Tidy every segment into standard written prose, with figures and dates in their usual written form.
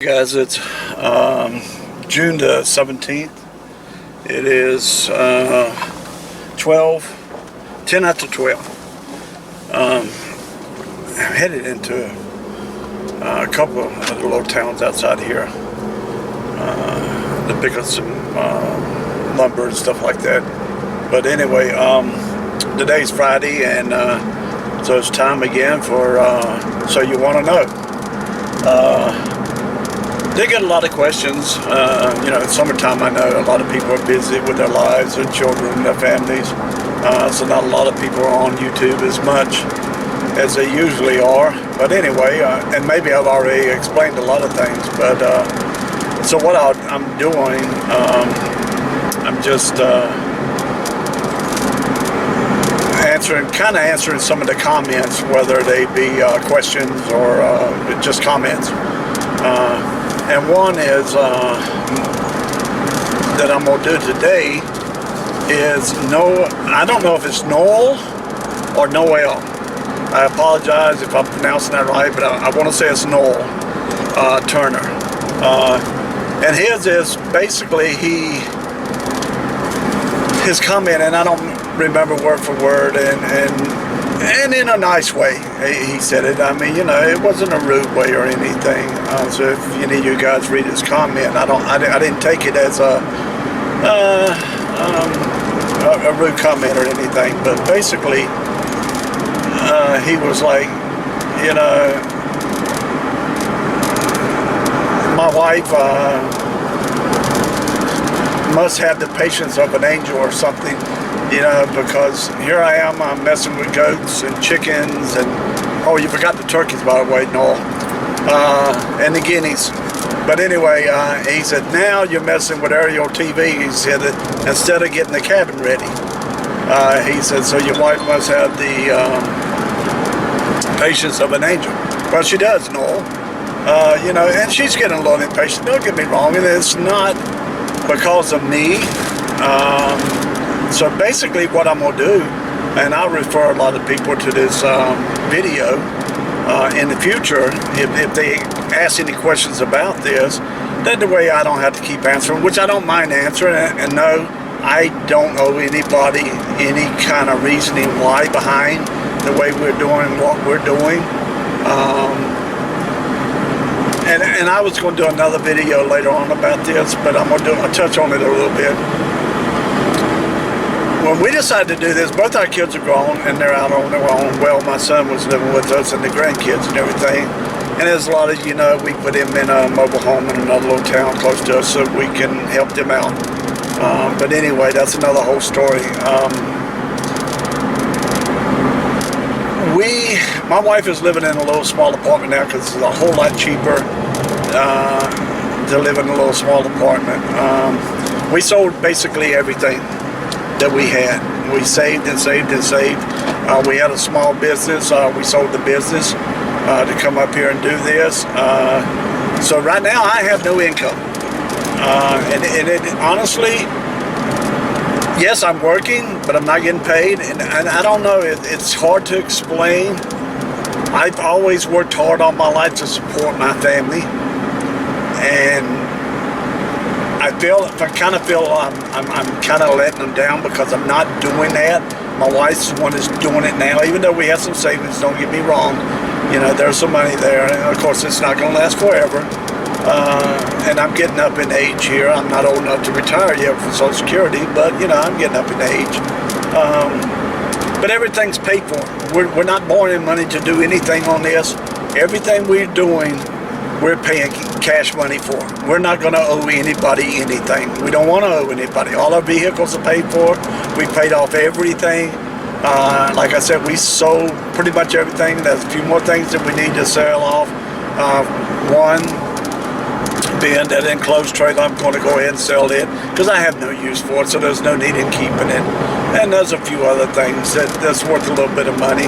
Guys, it's June the 17th. It is 10 after 12. I'm headed into a couple of other little towns outside here to pick up some lumber and stuff like that. But anyway, today's Friday, and so it's time again for So You Want to Know. They get a lot of questions. It's summertime. I know a lot of people are busy with their lives, their children, their families. So not a lot of people are on YouTube as much as they usually are. But anyway, and maybe I've already explained a lot of things. But so what I'm doing, I'm just answering some of the comments, whether they be questions or just comments. And one is that I'm going to do today is I don't know if it's Noel or Noel. I apologize if I'm pronouncing that right, but I want to say it's Noel Turner. And his is basically his comment, and I don't remember word for word, and in a nice way he said it. I mean, it wasn't a rude way or anything. So if any of you guys read his comment, I didn't take it as a rude comment or anything. But basically, he was like, my wife must have the patience of an angel or something. Because here I am, I'm messing with goats and chickens, and oh, you forgot the turkeys, by the way, Noel, and the guineas. But anyway, he said, now you're messing with aerial TV. He said that instead of getting the cabin ready, he said, so your wife must have the patience of an angel. Well, she does, Noel. And she's getting a little impatient. Don't get me wrong, and it's not because of me. So basically what I'm going to do, and I'll refer a lot of people to this video in the future, if they ask any questions about this, then the way I don't have to keep answering, which I don't mind answering, and no, I don't owe anybody any kind of reasoning why behind the way we're doing what we're doing. And I was going to do another video later on about this, but I'll touch on it a little bit. When we decided to do this, both our kids are grown and they're out on their own. Well, my son was living with us and the grandkids and everything. And as a lot of you know, we put him in a mobile home in another little town close to us so we can help them out. But anyway, that's another whole story. My wife is living in a little small apartment now because it's a whole lot cheaper to live in a little small apartment. We sold basically everything that we had. We saved and saved and saved. We had a small business. We sold the business to come up here and do this. So right now I have no income. And it honestly, yes, I'm working, but I'm not getting paid. And I don't know, it's hard to explain. I've always worked hard all my life to support my family. And I kind of feel I'm kind of letting them down because I'm not doing that. My wife's the one that's doing it now, even though we have some savings, don't get me wrong. There's some money there, and of course it's not going to last forever. And I'm getting up in age here. I'm not old enough to retire yet for Social Security, but I'm getting up in age. But everything's paid for. We're not borrowing money to do anything on this. Everything we're doing, we're paying cash money for. We're not going to owe anybody anything. We don't want to owe anybody. All our vehicles are paid for. We paid off everything. Like I said, we sold pretty much everything. There's a few more things that we need to sell off. One being that enclosed trailer, I'm going to go ahead and sell it because I have no use for it, so there's no need in keeping it. And there's a few other things that's worth a little bit of money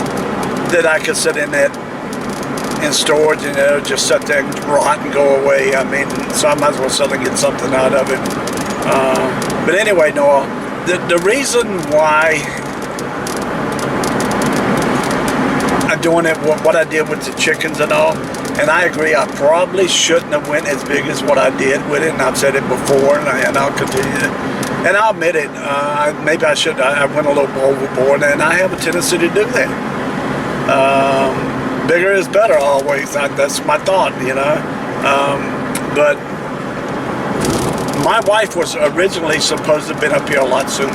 that I could sit in that in storage, and it'll just sit there and rot and go away. I mean, so I might as well sell and get something out of it. But anyway, Noah, the reason why I'm doing it, what I did with the chickens and all. And I agree, I probably shouldn't have went as big as what I did with it, and I've said it before, and I'll continue to. And I'll admit it, maybe I should, I went a little overboard, and I have a tendency to do that. Bigger is better always, that's my thought, you know. But my wife was originally supposed to have been up here a lot sooner.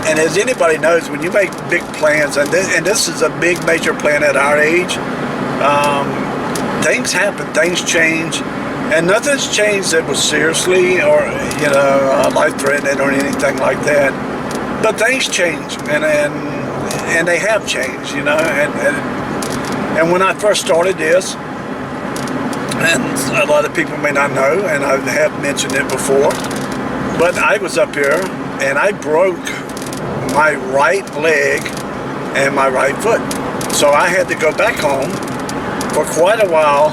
And as anybody knows, when you make big plans, and this is a big major plan at our age, things happen, things change, and nothing's changed that was seriously or, you know, life-threatening or anything like that. But things change, and they have changed, you know. And when I first started this, and a lot of people may not know, and I have mentioned it before, but I was up here and I broke my right leg and my right foot. So I had to go back home for quite a while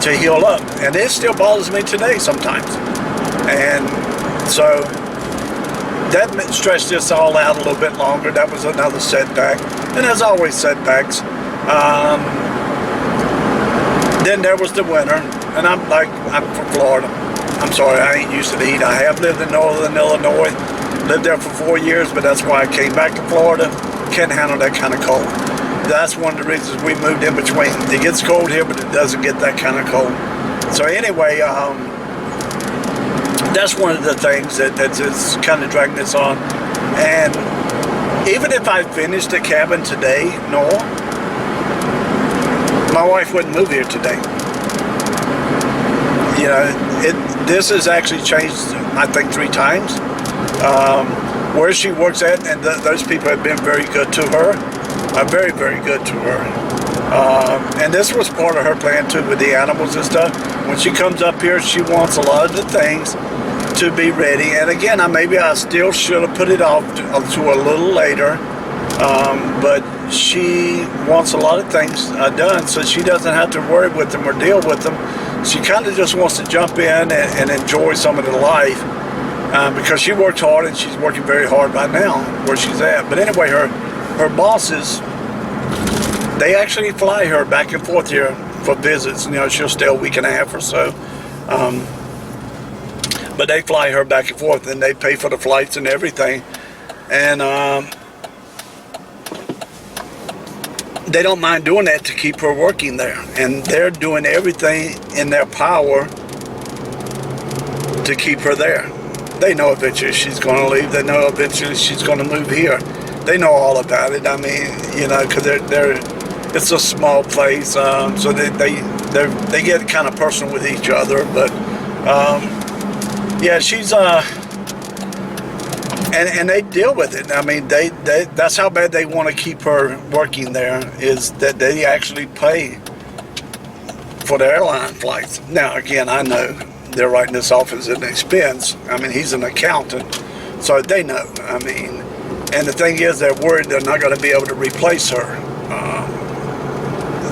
to heal up. And it still bothers me today sometimes. And so that stretched this all out a little bit longer. That was another setback. And there's always setbacks. Then there was the winter. And I'm from Florida. I'm sorry, I ain't used to the heat. I have lived in northern Illinois. Lived there for 4 years, but that's why I came back to Florida. Can't handle that kind of cold. That's one of the reasons we moved in between. It gets cold here, but it doesn't get that kind of cold. So anyway, that's one of the things that's just kind of dragging this on. And even if I finished the cabin today, Noah, my wife wouldn't move here today. You know, this has actually changed, I think, 3 times. Where she works at, and those people have been very good to her, very, very good to her. And this was part of her plan too with the animals and stuff. When she comes up here, she wants a lot of the things to be ready. And again, maybe I still should have put it off to a little later, but she wants a lot of things done, so she doesn't have to worry with them or deal with them. She kind of just wants to jump in and enjoy some of the life. Because she worked hard, and she's working very hard right now where she's at. But anyway, her bosses, they actually fly her back and forth here for visits. You know, she'll stay a week and a half or so. But they fly her back and forth, and they pay for the flights and everything. And they don't mind doing that to keep her working there. And they're doing everything in their power to keep her there. They know eventually she's going to leave. They know eventually she's going to move here. They know all about it. I mean, you know, because it's a small place, so they get kind of personal with each other. But yeah, she's and they deal with it. I mean, they that's how bad they want to keep her working there, is that they actually pay for the airline flights. Now, again, I know they're writing this off as an expense. I mean, he's an accountant, so they know. I mean, and the thing is, they're worried they're not going to be able to replace her.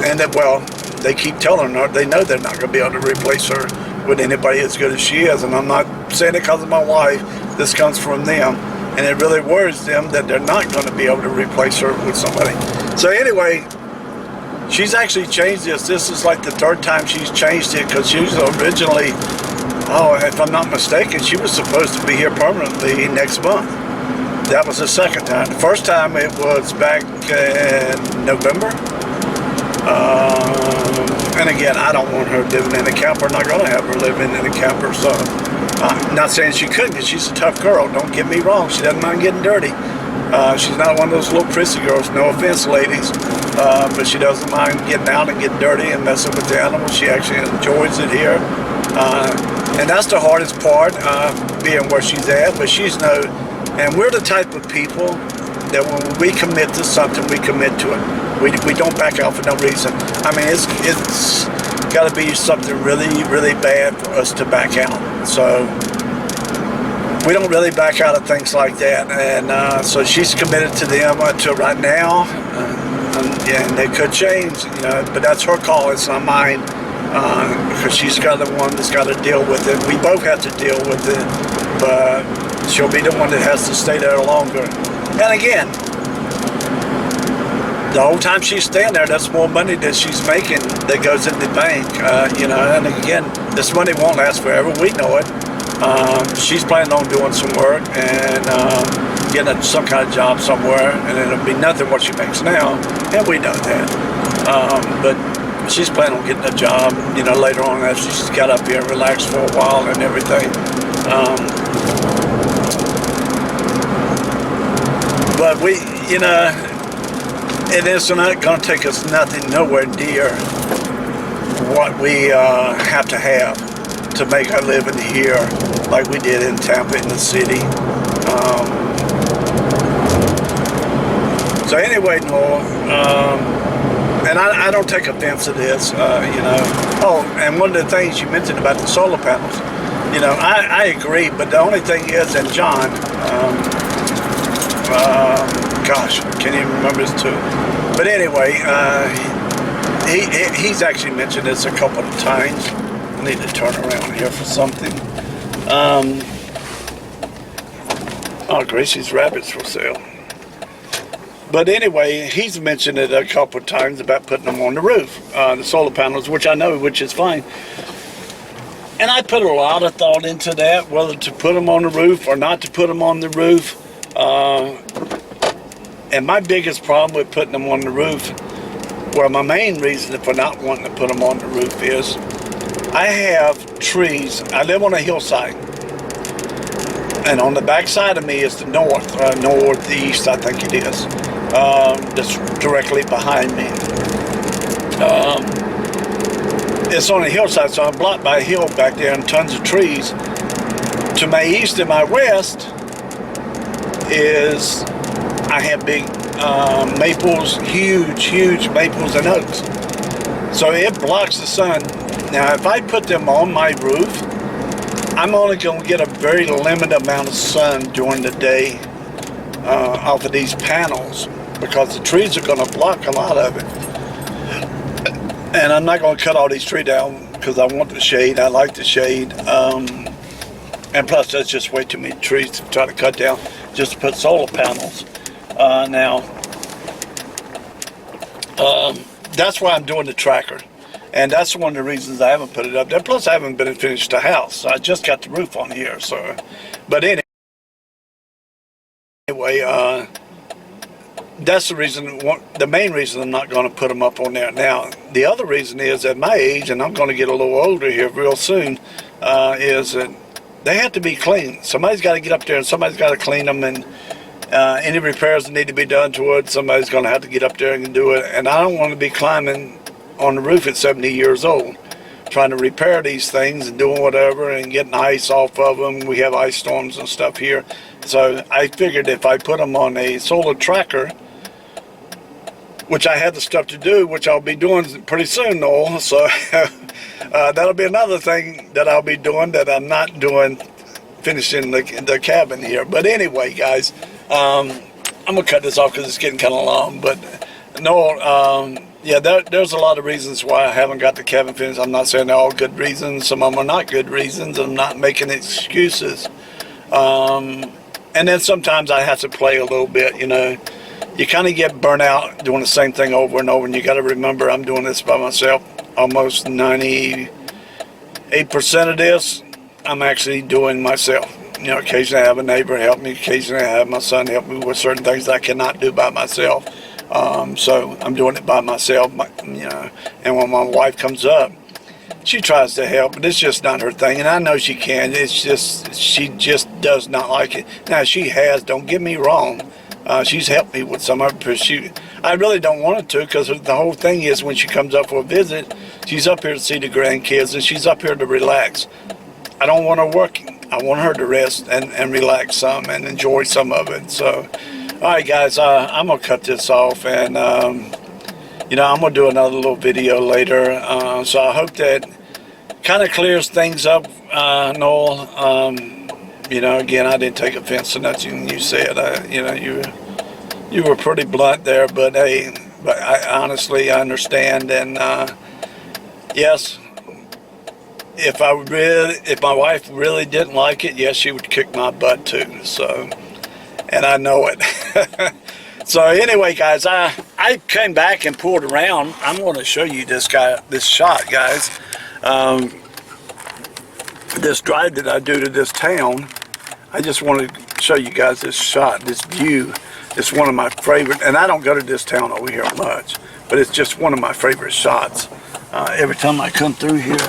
And that, well, they keep telling her they know they're not going to be able to replace her with anybody as good as she is. And I'm not saying it because of my wife. This comes from them, and it really worries them that they're not going to be able to replace her with somebody. So anyway, she's actually changed this. This is like the 3rd time she's changed it, because she was originally, if I'm not mistaken, she was supposed to be here permanently next month. That was the 2nd time. The 1st time it was back in November. And again, I don't want her living in a camper. I'm not going to have her living in a camper. So I'm not saying she couldn't, because she's a tough girl. Don't get me wrong. She doesn't mind getting dirty. She's not one of those little prissy girls. No offense, ladies. But she doesn't mind getting out and getting dirty and messing with the animals. She actually enjoys it here. And that's the hardest part, being where she's at. But she's and we're the type of people that when we commit to something, we commit to it. We don't back out for no reason. I mean, it's got to be something really, really bad for us to back out. So we don't really back out of things like that. And so she's committed to them until right now. And it could change, you know, but that's her call. It's not mine. Because she's got the one that's got to deal with it. We both have to deal with it, but she'll be the one that has to stay there longer. And again, the whole time she's staying there, that's more money that she's making that goes in the bank. You know, and again, this money won't last forever. We know it. She's planning on doing some work and getting some kind of job somewhere, and it'll be nothing what she makes now, and we know that. But she's planning on getting a job, you know, later on after she's got up here and relaxed for a while and everything. But we, you know, it is not going to take us nowhere near what we have to make our living here, like we did in Tampa in the city. So anyway, Noel, and I don't take offense to this, you know. Oh, and one of the things you mentioned about the solar panels, you know, I agree, but the only thing is, and John, gosh, can't even remember his too. But anyway, he's actually mentioned this a couple of times. I need to turn around here for something. Oh, Gracie's rabbits for sale. But anyway, he's mentioned it a couple of times about putting them on the roof, the solar panels, which I know, which is fine. And I put a lot of thought into that, whether to put them on the roof or not to put them on the roof. And my biggest problem with putting them on the roof, well, my main reason for not wanting to put them on the roof is I have trees. I live on a hillside. And on the back side of me is the northeast, I think it is. That's directly behind me. It's on a hillside, so I'm blocked by a hill back there and tons of trees. To my east and my west is I have big maples, huge maples and oaks. So it blocks the sun. Now, if I put them on my roof, I'm only going to get a very limited amount of sun during the day off of these panels, because the trees are going to block a lot of it. And I'm not going to cut all these trees down because I want the shade. I like the shade. And plus, that's just way too many trees to try to cut down just to put solar panels. That's why I'm doing the tracker. And that's one of the reasons I haven't put it up there. Plus, I haven't been finished the house. I just got the roof on here. So, but anyway, that's the reason. The main reason I'm not going to put them up on there. Now, the other reason is at my age, and I'm going to get a little older here real soon, is that they have to be clean. Somebody's got to get up there and somebody's got to clean them, and any repairs that need to be done to it, somebody's going to have to get up there and do it. And I don't want to be climbing on the roof at 70 years old, trying to repair these things and doing whatever and getting ice off of them. We have ice storms and stuff here. So I figured if I put them on a solar tracker, which I had the stuff to do, which I'll be doing pretty soon, Noel. So that'll be another thing that I'll be doing that I'm not doing, finishing the cabin here. But anyway, guys, I'm going to cut this off because it's getting kind of long. But no, yeah, there's a lot of reasons why I haven't got the cabin finished. I'm not saying they're all good reasons. Some of them are not good reasons. I'm not making excuses. And then sometimes I have to play a little bit, you know. You kind of get burnt out doing the same thing over and over, and you got to remember I'm doing this by myself. Almost 98% of this I'm actually doing myself. You know, occasionally I have a neighbor help me, occasionally I have my son help me with certain things that I cannot do by myself. So I'm doing it by myself, you know. And when my wife comes up, she tries to help, but it's just not her thing, and I know she can. It's just, she just does not like it. Now, she has, don't get me wrong. She's helped me with some of it, but I really don't want her to, because the whole thing is when she comes up for a visit, she's up here to see the grandkids, and she's up here to relax. I don't want her working. I want her to rest and relax some and enjoy some of it. So, all right, guys, I'm going to cut this off, and, you know, I'm going to do another little video later. So I hope that kind of clears things up, Noel. You know, again, I didn't take offense to nothing you said. You know, you were pretty blunt there, but hey, but I honestly understand. And yes, if my wife really didn't like it, yes, she would kick my butt too. So, and I know it. So anyway, guys, I I came back and pulled around. I'm going to show you this shot, guys. This drive that I do to this town, I just want to show you guys this shot, this view. It's one of my favorite, and I don't go to this town over here much, but it's just one of my favorite shots. Every time I come through here,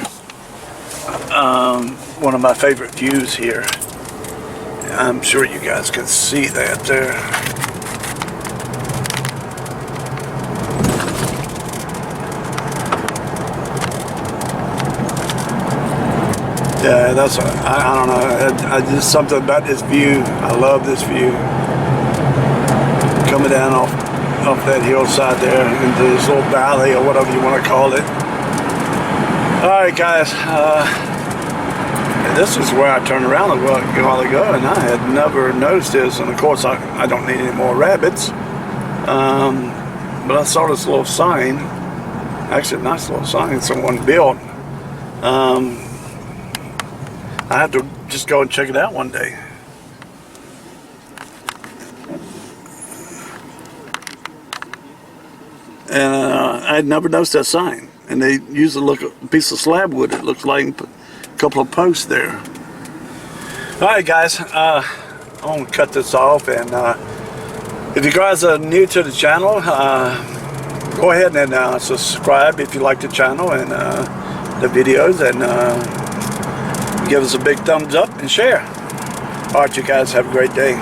one of my favorite views here. I'm sure you guys can see that there. Yeah, that's, I don't know, I just something about this view. I love this view. Coming down off that hillside there into this little valley or whatever you want to call it. Alright guys, this is where I turned around a while ago, and I had never noticed this, and of course I don't need any more rabbits. But I saw this little sign, actually a nice little sign someone built. I have to just go and check it out one day. And I had never noticed that sign. And they used a piece of slab wood, it looks like, a couple of posts there. Alright guys, I'm going to cut this off, and if you guys are new to the channel, go ahead and subscribe if you like the channel and the videos, and give us a big thumbs up and share. Alright, you guys have a great day.